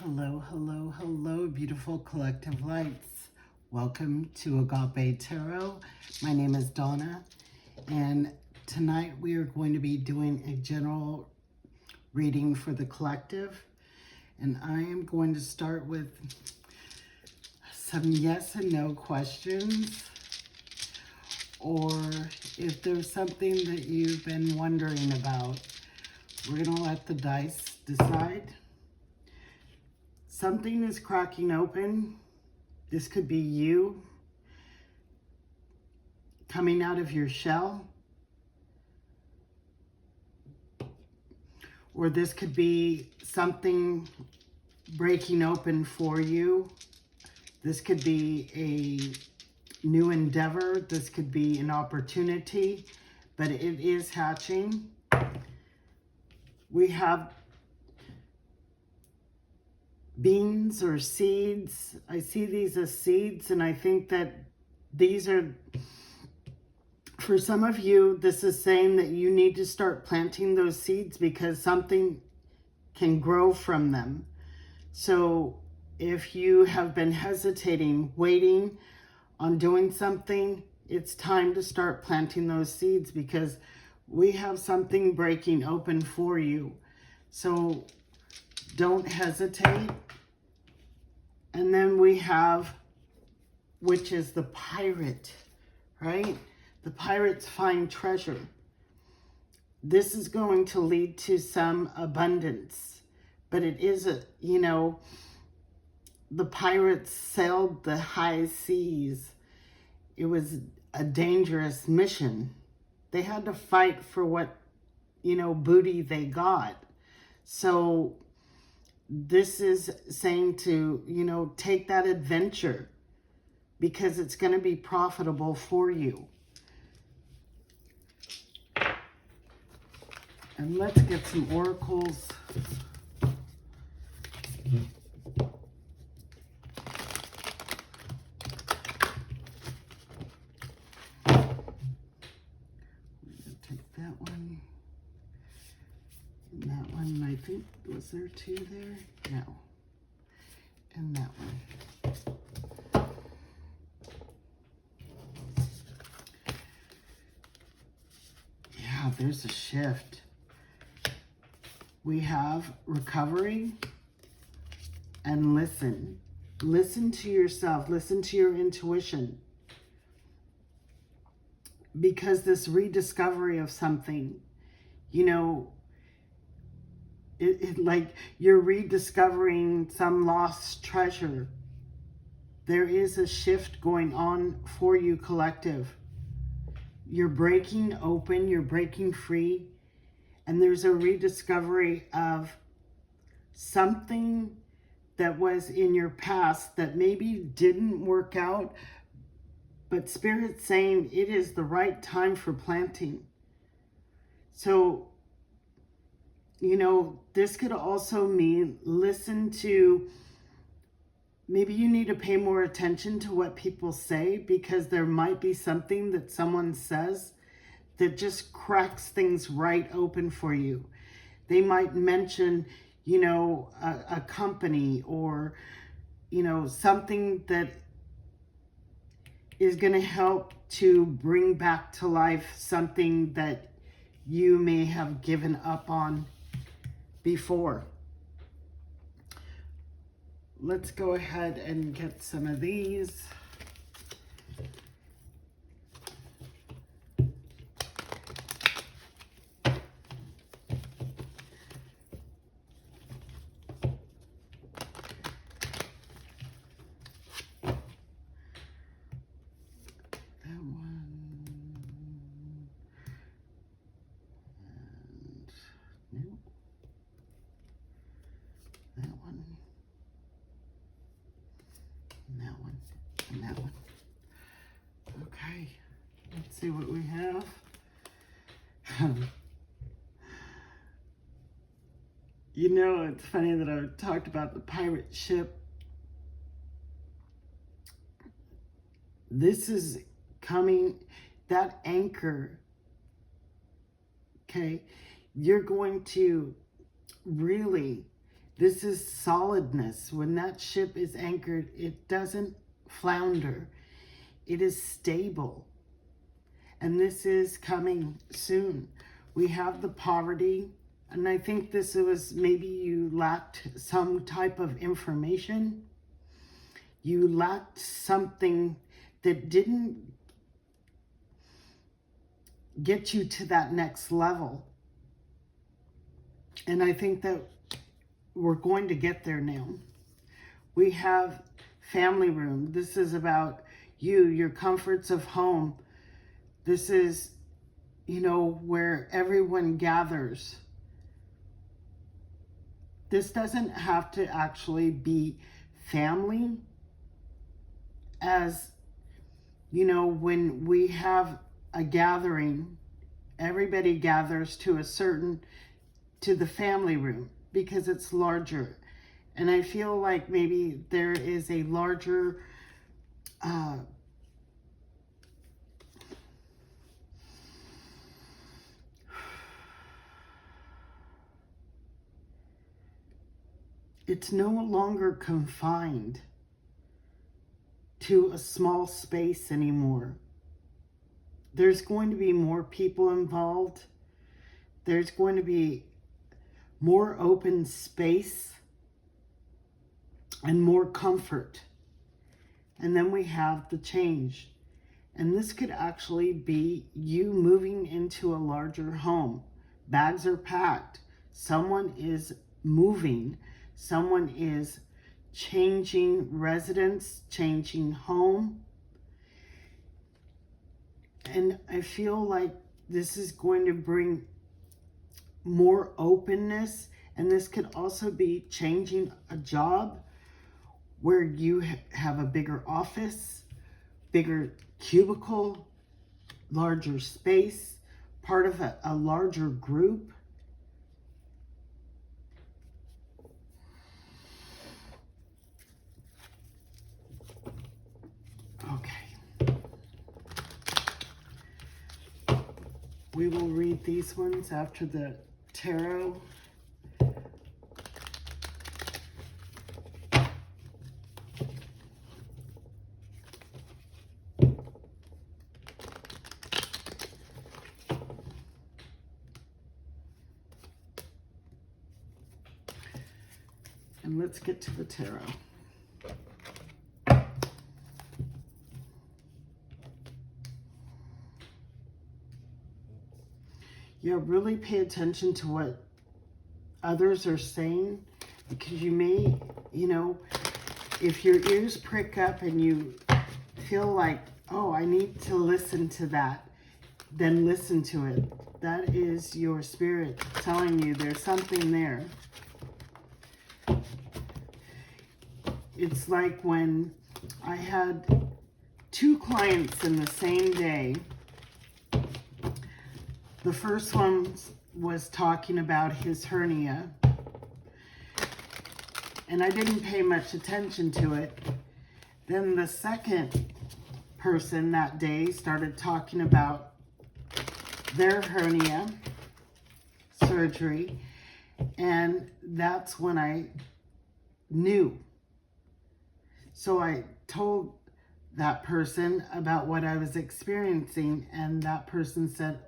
Hello, hello, hello, beautiful collective lights. Welcome to Agape Tarot. My name is Donna, and tonight we are going to be doing a general reading for the collective. And I am going to start with some yes and no questions, or if there's something that you've been wondering about, we're going to let the dice decide. Something is cracking open. This could be you coming out of your shell. Or this could be something breaking open for you. This could be a new endeavor. This could be an opportunity, but it is hatching. We have beans or seeds. I see these as seeds, and I think that these are, for some of you, this is saying that you need to start planting those seeds because something can grow from them. So if you have been hesitating, waiting on doing something, it's time to start planting those seeds because we have something breaking open for you. So don't hesitate. And then we have, which is the pirate, right? The pirates find treasure. This is going to lead to some abundance, but it is the pirates sailed the high seas. It was a dangerous mission. They had to fight for what, booty they got. So this is saying to, take that adventure because it's going to be profitable for you. And let's get some oracles. Take that one. And that one, I think, was there two there? No. And that one. Yeah, there's a shift. We have recovering and listen. Listen to yourself. Listen to your intuition. Because this rediscovery of something, like you're rediscovering some lost treasure. There is a shift going on for you, collective. You're breaking open, you're breaking free, and there's a rediscovery of something that was in your past that maybe didn't work out, but Spirit's saying it is the right time for planting. So, this could also mean listen to, maybe you need to pay more attention to what people say because there might be something that someone says that just cracks things right open for you. They might mention, a company or, something that is going to help to bring back to life something that you may have given up on before. Let's go ahead and get some of these. That one. Okay, let's see what we have. It's funny that I talked about the pirate ship. This is coming, that anchor, okay? You're going to really This is solidness. When that ship is anchored, it doesn't flounder. It is stable. And this is coming soon. We have the poverty. And I think this was maybe you lacked some type of information. You lacked something that didn't get you to that next level. And I think that we're going to get there now. We have family room. This is about you, your comforts of home. This is, you know, where everyone gathers. This doesn't have to actually be family. As, you know, when we have a gathering, everybody gathers to the family room because it's larger. And I feel like maybe there is a larger it's no longer confined to a small space anymore. There's going to be more people involved. There's going to be more open space and more comfort. And then we have the change. And this could actually be you moving into a larger home. Bags are packed. Someone is moving. Someone is changing residence, changing home. And I feel like this is going to bring more openness. And this could also be changing a job where you have a bigger office, bigger cubicle, larger space, part of a larger group. Okay. We will read these ones after the tarot. And let's get to the tarot. Yeah, really pay attention to what others are saying, because you may, you know, if your ears prick up and you feel like, oh, I need to listen to that, then listen to it. That is your spirit telling you there's something there. It's like when I had 2 clients in the same day. The first one was talking about his hernia, and I didn't pay much attention to it. Then the second person that day started talking about their hernia surgery, and that's when I knew. So I told that person about what I was experiencing, and that person said,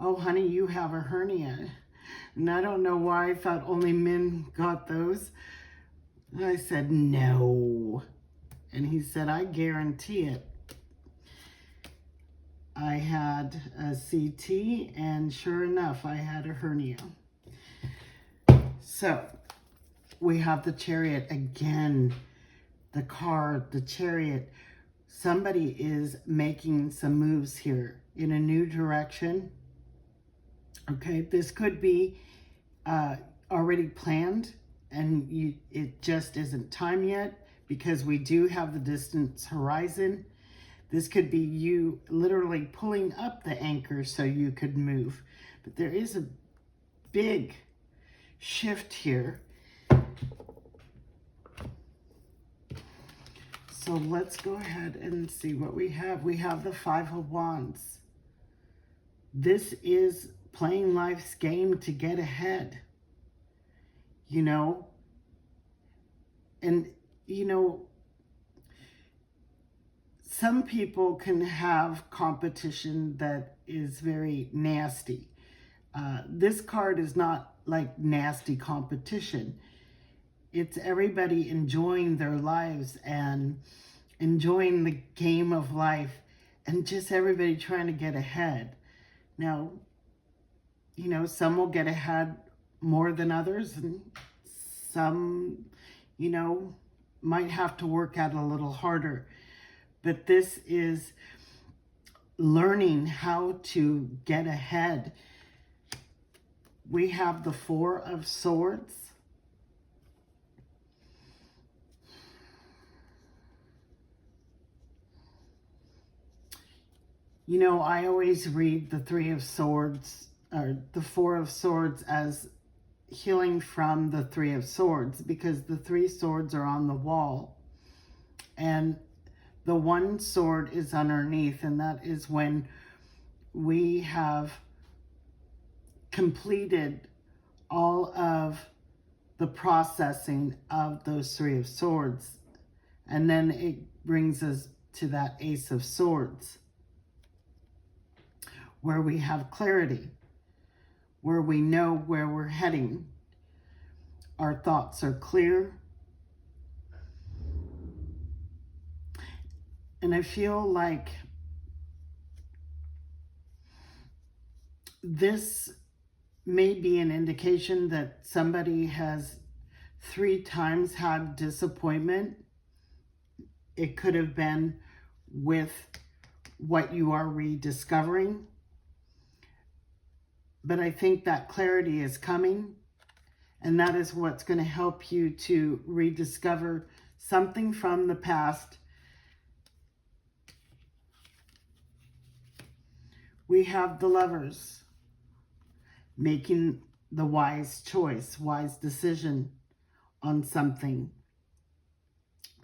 oh, honey, you have a hernia. And I don't know why I thought only men got those. I said, no. And he said, I guarantee it. I had a CT, and sure enough, I had a hernia. So, we have the Chariot again. The car, the Chariot. Somebody is making some moves here in a new direction. Okay, this could be already planned, and it just isn't time yet, because we do have the distance horizon. This could be you literally pulling up the anchor so you could move. But there is a big shift here. So let's go ahead and see what we have. We have the 5 of Wands. This is playing life's game to get ahead. You know, And, you know, some people can have competition that is very nasty. This card is not like nasty competition. It's everybody enjoying their lives and enjoying the game of life and just everybody trying to get ahead. Now, you know, some will get ahead more than others, and some, you know, might have to work at a little harder. But this is learning how to get ahead. We have the Four of Swords. You know, I always read the Three of Swords, or the Four of Swords, as healing from the Three of Swords, because the three swords are on the wall and the one sword is underneath, and that is when we have completed all of the processing of those Three of Swords, and then it brings us to that Ace of Swords, where we have clarity, where we know where we're heading. Our thoughts are clear. And I feel like this may be an indication that somebody has 3 times had disappointment. It could have been with what you are rediscovering. But I think that clarity is coming, and that is what's going to help you to rediscover something from the past. We have the Lovers, making the wise choice, wise decision on something,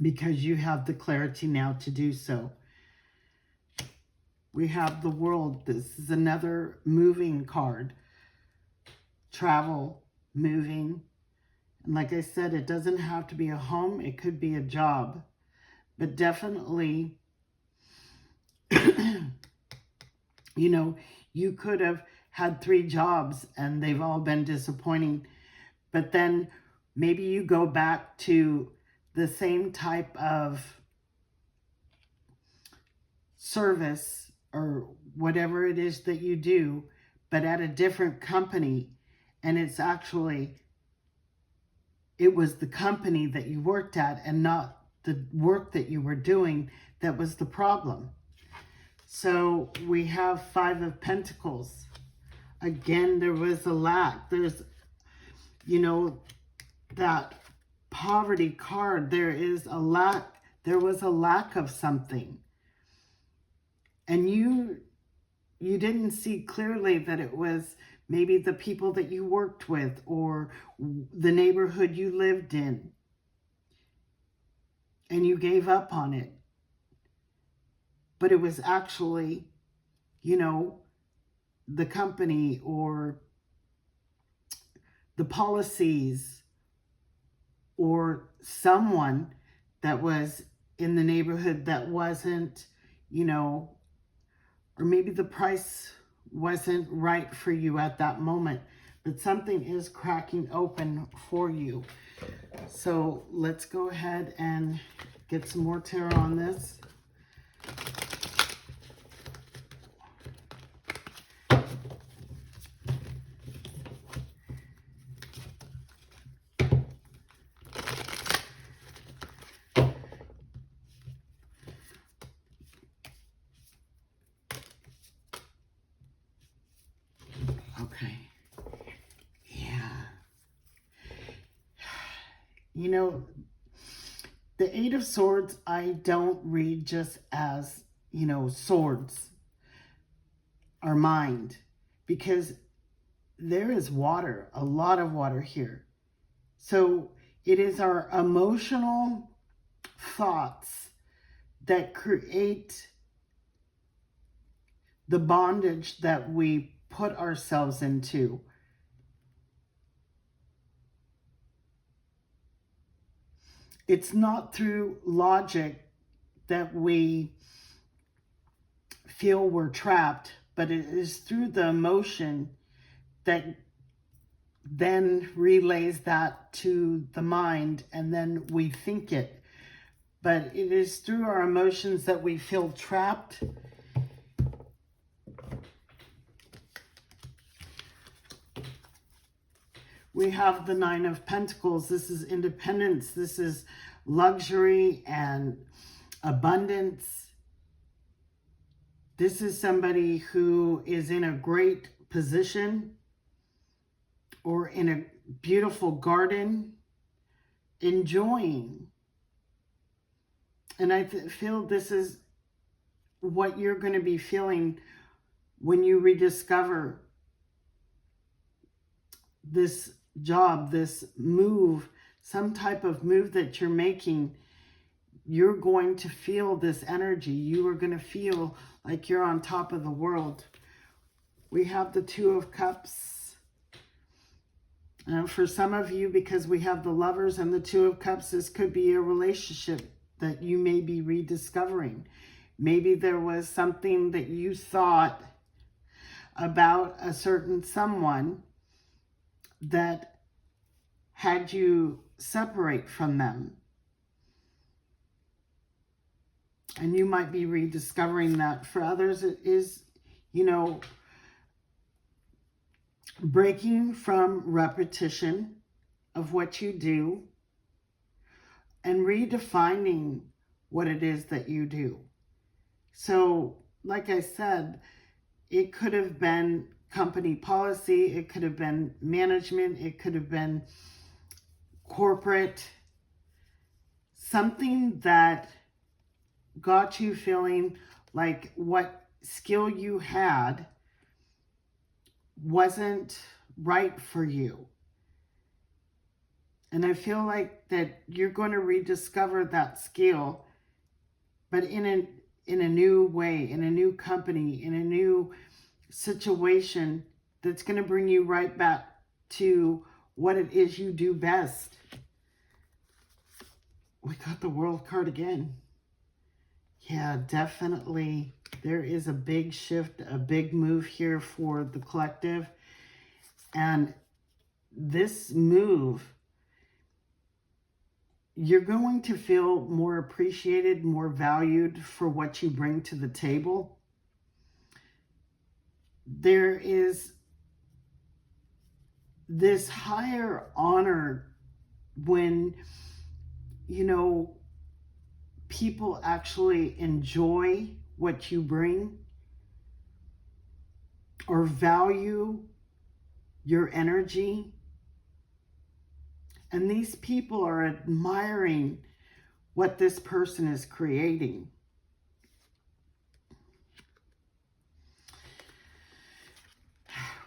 because you have the clarity now to do so. We have the World. This is another moving card. Travel, moving. And like I said, it doesn't have to be a home. It could be a job. But definitely, you know, you could have had 3 jobs and they've all been disappointing. But then maybe you go back to the same type of service or whatever it is that you do, but at a different company. And it's actually, it was the company that you worked at and not the work that you were doing that was the problem. So we have Five of Pentacles. Again, there was a lack. There's, you know, that poverty card. There is a lack. There was a lack of something. And you didn't see clearly that it was maybe the people that you worked with or the neighborhood you lived in. And you gave up on it. But it was actually, you know, the company or the policies or someone that was in the neighborhood that wasn't, you know, or maybe the price wasn't right for you at that moment, but something is cracking open for you. So let's go ahead and get some more tarot on this. Okay. Yeah. You know, the Eight of Swords, I don't read just as, you know, swords are mind, because there is water, a lot of water here. So it is our emotional thoughts that create the bondage that we put ourselves into. It's not through logic that we feel we're trapped, but it is through the emotion that then relays that to the mind, and then we think it. But it is through our emotions that we feel trapped. We have the Nine of Pentacles. This is independence. This is luxury and abundance. This is somebody who is in a great position or in a beautiful garden, enjoying. And I feel this is what you're going to be feeling when you rediscover this job, this move, some type of move that you're making. You're going to feel this energy. You are going to feel like you're on top of the world. We have the Two of Cups. For some of you, because we have the Lovers and the Two of Cups, this could be a relationship that you may be rediscovering. Maybe there was something that you thought about a certain someone that had you separate from them. And you might be rediscovering that. For others, it is, breaking from repetition of what you do and redefining what it is that you do. So, like I said, it could have been company policy, it could have been management, it could have been corporate, something that got you feeling like what skill you had wasn't right for you. And I feel like that you're going to rediscover that skill, but in a new way, in a new company, in a new situation that's going to bring you right back to what it is you do best. We got the World card again. Yeah, definitely. There is a big shift, a big move here for the collective. And this move, you're going to feel more appreciated, more valued for what you bring to the table. There is this higher honor when, people actually enjoy what you bring or value your energy. And these people are admiring what this person is creating.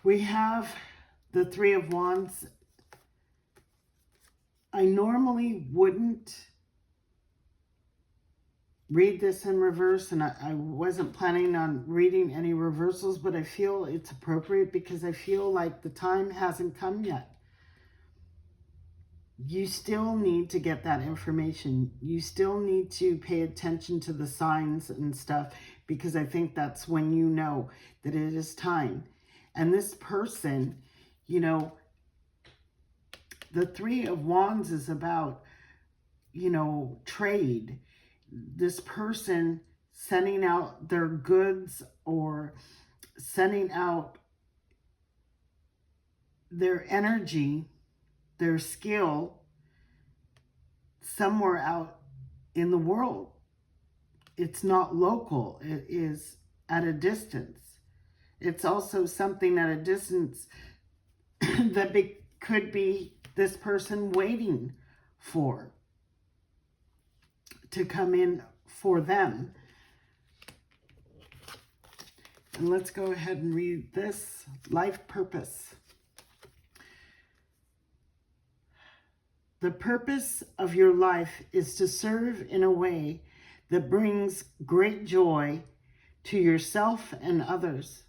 We have the Three of Wands. I normally wouldn't read this in reverse, and I wasn't planning on reading any reversals, but I feel it's appropriate because I feel like the time hasn't come yet. You still need to get that information. You still need to pay attention to the signs and stuff, because I think that's when you know that it is time. And this person, the Three of Wands is about, trade. This person sending out their goods or sending out their energy, their skill somewhere out in the world. It's not local. It is at a distance. It's also something at a distance that could be this person waiting for to come in for them. And let's go ahead and read this. Life purpose. The purpose of your life is to serve in a way that brings great joy to yourself and others.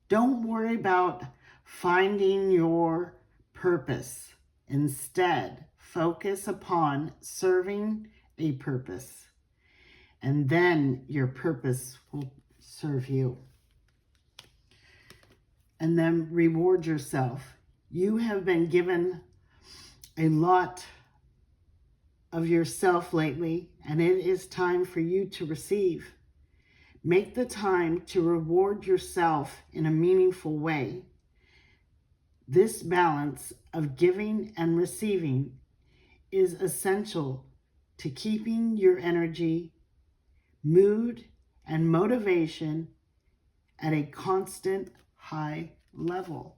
Don't worry about finding your purpose. Instead, Focus upon serving a purpose, and then your purpose will serve you. And then reward yourself. You have been given a lot of yourself lately, and it is time for you to receive. Make the time to reward yourself in a meaningful way. This balance of giving and receiving is essential to keeping your energy, mood, and motivation at a constant high level.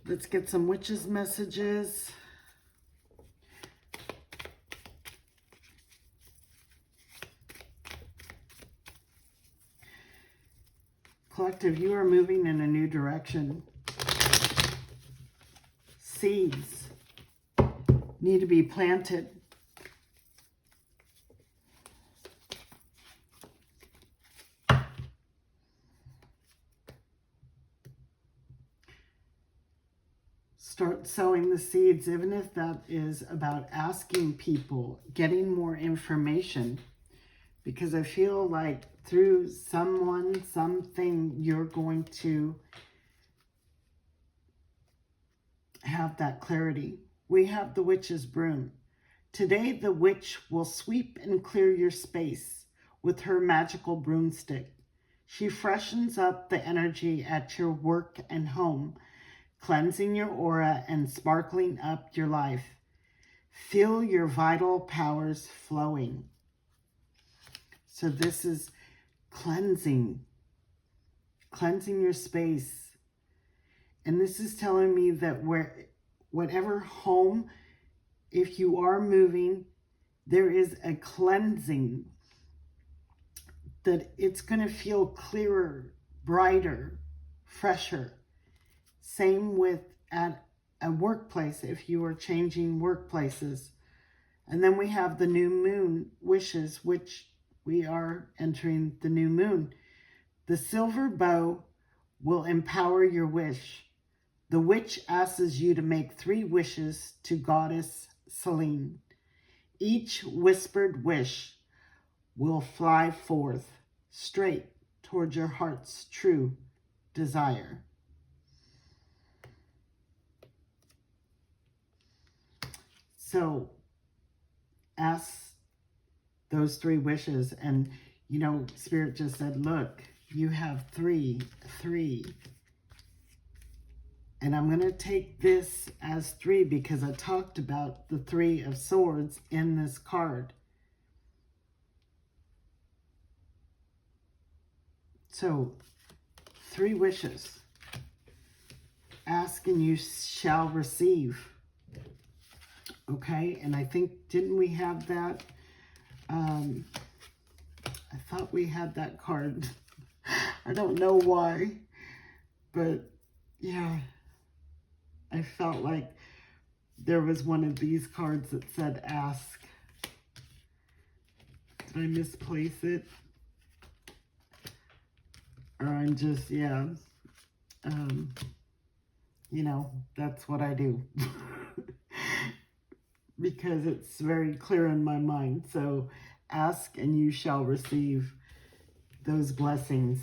Let's get some witches' messages. Collective, you are moving in a new direction. Seeds need to be planted. Start sowing the seeds, even if that is about asking people, getting more information. Because I feel like through someone, something, you're going to have that clarity. We have the witch's broom. Today, the witch will sweep and clear your space with her magical broomstick. She freshens up the energy at your work and home, cleansing your aura and sparkling up your life. Feel your vital powers flowing. So this is cleansing your space. And this is telling me that whatever home, if you are moving, there is a cleansing, that it's going to feel clearer, brighter, fresher. Same with at a workplace, if you are changing workplaces. And then we have the new moon wishes, which we are entering the new moon. The silver bow will empower your wish. The witch asks you to make 3 wishes to Goddess Selene. Each whispered wish will fly forth straight toward your heart's true desire. So ask those 3 wishes, and you know, Spirit just said, look, you have 3. And I'm going to take this as 3 because I talked about the 3 of Swords in this card. So 3 wishes. Ask and you shall receive. Okay, and I think, didn't we have that? I thought we had that card. I don't know why, but yeah, I felt like there was one of these cards that said ask. Did I misplace it? Or I'm just, yeah, you know, that's what I do. Because it's very clear in my mind. So ask and you shall receive those blessings.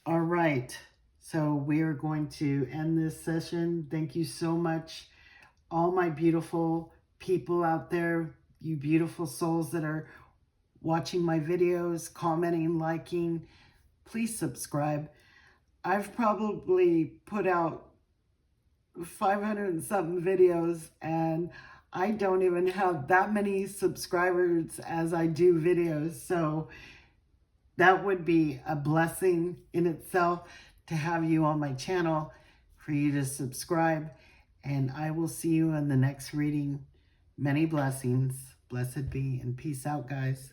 All right. So we are going to end this session. Thank you so much, all my beautiful people out there, you beautiful souls that are watching my videos, commenting, liking. Please subscribe. I've probably put out 500 and something videos, and I don't even have that many subscribers as I do videos. So that would be a blessing in itself to have you on my channel, for you to subscribe. And I will see you in the next reading. Many blessings. Blessed be, and peace out, guys.